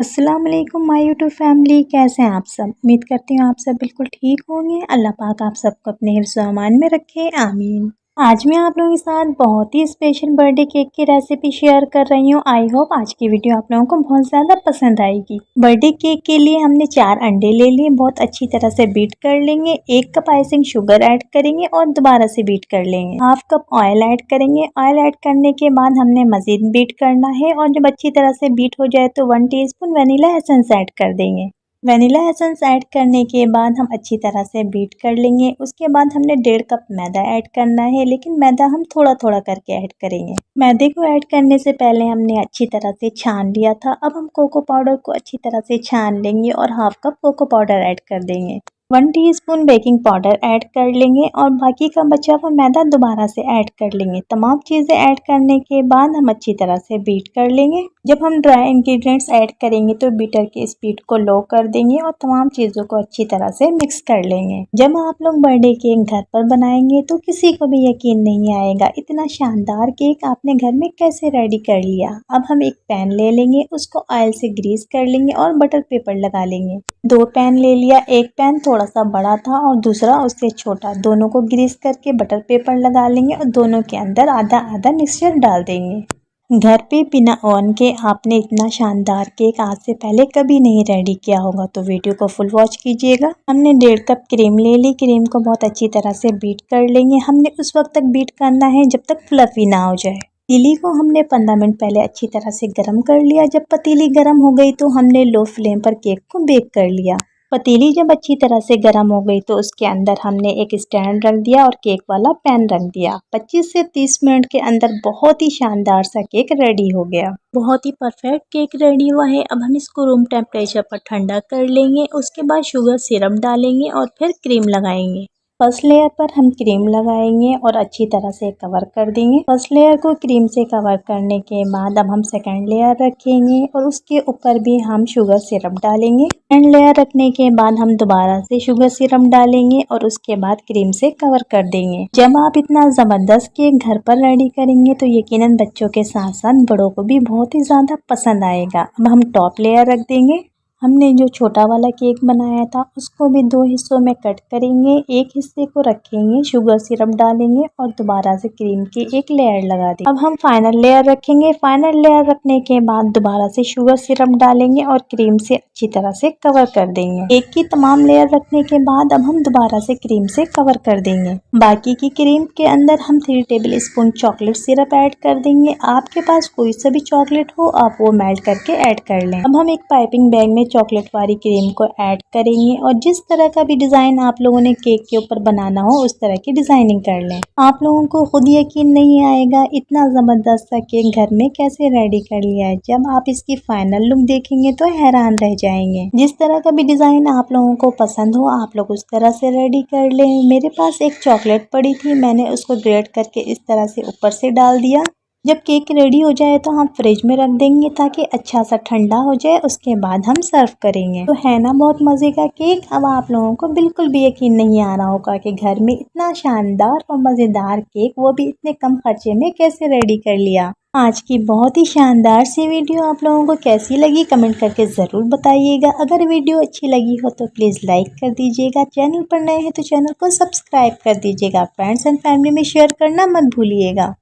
अस्सलाम वालेकुम my YouTube family. कैसे हैं आप सब? उम्मीद करती हूँ आप सब बिल्कुल ठीक होंगे। अल्लाह पाक आप सबको अपने हिफ्ज़ व अमान में रखे, आमीन। आज मैं आप लोगों के साथ बहुत ही स्पेशल बर्थडे केक की रेसिपी शेयर कर रही हूँ। आई होप आज की वीडियो आप लोगों को बहुत ज़्यादा पसंद आएगी। बर्थडे केक के लिए हमने 4 अंडे ले लिए, बहुत अच्छी तरह से बीट कर लेंगे। 1 कप आइसिंग शुगर ऐड करेंगे और दोबारा से बीट कर लेंगे। हाफ कप ऑयल ऐड करेंगे। ऑयल ऐड करने के बाद हमने मज़ीद बीट करना है और जब अच्छी तरह से बीट हो जाए तो 1 टीस्पून वनीला एसेंस ऐड कर देंगे। वनीला एसेंस ऐड करने के बाद हम अच्छी तरह से बीट कर लेंगे। उसके बाद हमने 1.5 कप मैदा ऐड करना है, लेकिन मैदा हम थोड़ा थोड़ा करके ऐड करेंगे। मैदे को ऐड करने से पहले हमने अच्छी तरह से छान लिया था। अब हम कोको पाउडर को अच्छी तरह से छान लेंगे और half cup cocoa powder add कर देंगे। 1 टीस्पून बेकिंग पाउडर ऐड कर लेंगे और बाकी का बचा हुआ मैदा दोबारा से ऐड कर लेंगे। तमाम चीज़ें ऐड करने के बाद हम अच्छी तरह से बीट कर लेंगे। जब हम ड्राई इंग्रेडिएंट्स ऐड करेंगे तो बीटर की स्पीड को लो कर देंगे और तमाम चीज़ों को अच्छी तरह से मिक्स कर लेंगे। जब आप लोग बर्थडे केक घर पर बनाएंगे तो किसी को भी यकीन नहीं आएगा इतना शानदार केक आपने घर में कैसे रेडी कर लिया। अब हम एक पैन ले लेंगे, उसको ऑयल से ग्रीस कर लेंगे और बटर पेपर लगा लेंगे। 2 पैन ले लिया, एक पैन थोड़ा सा बड़ा था और दूसरा उससे छोटा। दोनों को ग्रीस करके बटर पेपर लगा लेंगे और दोनों के अंदर आधा आधा मिक्सचर डाल देंगे। घर पे बिना ओवन के आपने इतना शानदार केक आज से पहले कभी नहीं रेडी किया होगा, तो वीडियो को फुल वॉच कीजिएगा। हमने 1.5 कप क्रीम ले ली। क्रीम को बहुत अच्छी तरह से बीट कर लेंगे। हमने उस वक्त तक बीट करना है जब तक फ्लफी ना हो जाए। पतीली को हमने 15 मिनट पहले अच्छी तरह से गर्म कर लिया। जब पतीली गर्म हो गई तो हमने लो फ्लेम पर केक को बेक कर लिया। पतीली जब अच्छी तरह से गर्म हो गई तो उसके अंदर हमने एक स्टैंड रख दिया और केक वाला पैन रख दिया। 25 से 30 मिनट के अंदर बहुत ही शानदार सा केक रेडी हो गया। बहुत ही परफेक्ट केक रेडी हुआ है। अब हम इसको रूम टेम्परेचर पर ठंडा कर लेंगे। उसके बाद शुगर सिरप डालेंगे और फिर क्रीम लगाएंगे। फर्स्ट लेयर पर हम क्रीम लगाएंगे और अच्छी तरह से कवर कर देंगे। फर्स्ट लेयर को क्रीम से कवर करने के बाद अब हम सेकंड लेयर रखेंगे और उसके ऊपर भी हम शुगर सिरप डालेंगे। सेकंड लेयर रखने के बाद हम दोबारा से शुगर सिरप डालेंगे और उसके बाद क्रीम से कवर कर देंगे। जब आप इतना ज़बरदस्त केक घर पर रेडी करेंगे तो यकीनन बच्चों के साथ साथ बड़ों को भी बहुत ही ज़्यादा पसंद आएगा। अब हम टॉप लेयर रख देंगे। हमने जो छोटा वाला केक बनाया था उसको भी 2 हिस्सों में कट करेंगे। एक हिस्से को रखेंगे, शुगर सिरप डालेंगे और दोबारा से क्रीम की एक लेयर लगा देंगे। अब हम फाइनल लेयर रखेंगे। फाइनल लेयर रखने के बाद दोबारा से शुगर सिरप डालेंगे और क्रीम से अच्छी तरह से कवर कर देंगे। केक की तमाम लेयर रखने के बाद अब हम दोबारा से क्रीम से कवर कर देंगे। बाकी की क्रीम के अंदर हम 3 table spoon chocolate syrup add कर देंगे। आपके पास कोई सा भी चॉकलेट हो आप वो मेल्ट करके ऐड कर लें। अब हम एक पाइपिंग बैग में चॉकलेट वाली क्रीम को ऐड करेंगे और जिस तरह का भी डिज़ाइन आप लोगों ने केक के ऊपर बनाना हो उस तरह की डिज़ाइनिंग कर लें। आप लोगों को खुद यकीन नहीं आएगा इतना ज़बरदस्त सा केक घर में कैसे रेडी कर लिया है। जब आप इसकी फाइनल लुक देखेंगे तो हैरान रह जाएंगे। जिस तरह का भी डिज़ाइन आप लोगों को पसंद हो आप लोग उस तरह से रेडी कर लें। मेरे पास एक चॉकलेट पड़ी थी, मैंने उसको ग्रेट करके इस तरह से ऊपर से डाल दिया। जब केक रेडी हो जाए तो हम फ्रिज में रख देंगे ताकि अच्छा सा ठंडा हो जाए, उसके बाद हम सर्व करेंगे। तो है ना बहुत मज़े का केक। अब आप लोगों को बिल्कुल भी यकीन नहीं आ रहा होगा कि घर में इतना शानदार और मज़ेदार केक वो भी इतने कम खर्चे में कैसे रेडी कर लिया। आज की बहुत ही शानदार सी वीडियो आप लोगों को कैसी लगी कमेंट करके ज़रूर बताइएगा। अगर वीडियो अच्छी लगी हो तो प्लीज़ लाइक कर दीजिएगा। चैनल पर नए हैं तो चैनल को सब्सक्राइब कर दीजिएगा। फ्रेंड्स एंड फैमिली में शेयर करना मत भूलिएगा।